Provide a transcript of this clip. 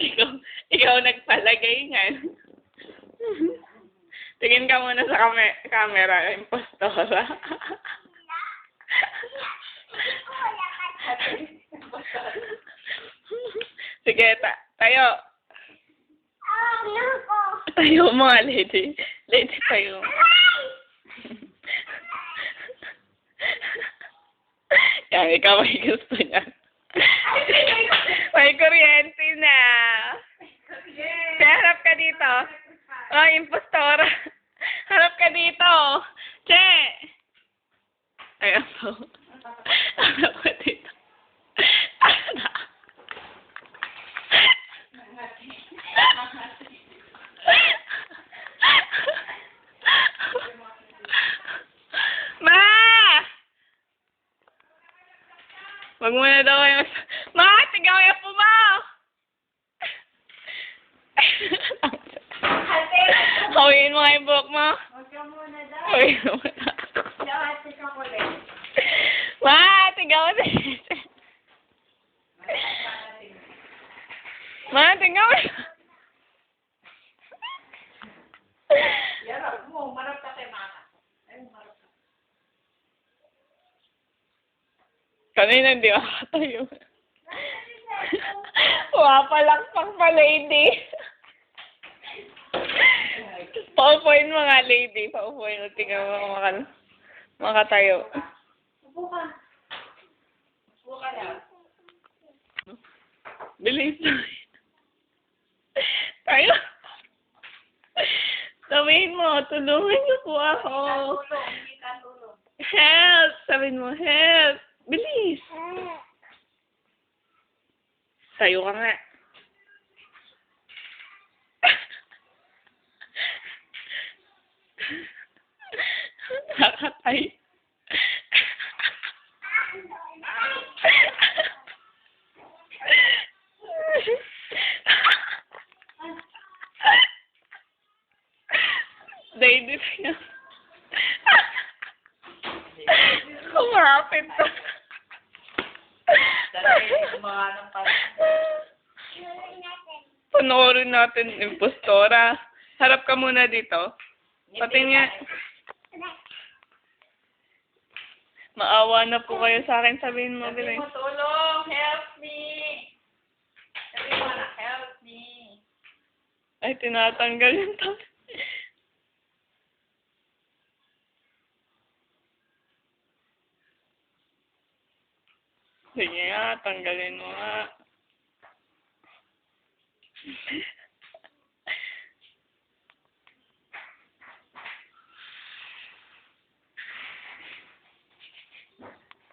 ikaw, ikaw nagpalagay niyan. Tingin ka muna sa camera, impostora. Sige, tayo. Tayo mga lady. Lady tayo. Yan, ikaw may gusto niya. May kuryente na. Harap ka dito. Oh, impostora. Harap ka dito. Che! Ayan po. Harap ka dito. Wag mo na daw kayo. Ma! Tigaw yung po mo! Hawiin mo yung buhok mo. Huwag ka muna daw. Hawiin mo na. Lahat ka kulit. Ma! Tigaw na. Ma! Tigaw na. Yarap mo. Marap ka kay mama. Ay, marap ka. Kanina hindi makatayo. Wapalakpak pa, lady. Paupuin mo nga, lady. Paupuin mo. Tingnan mo makatayo. Upo ka. Upo ka lang. Bilis na. Tayo. Sabihin mo, tulungan niyo po ako. Tulong. Hindi ka tulong. Help! Sabihin mo, help! Bilis! Tayo ka nga. Nakatay. Lady niya. Kumapit ka. Panoorin natin, impostora. Harap ka muna dito. Pati nga. Maawa na po kayo sa akin. Sabihin mo, Sabi bilis. mo, tulong. Help me. Sabi mo na, help me. Ay, tinatanggal yung tabi. Sige nga, tanggalin mo nga.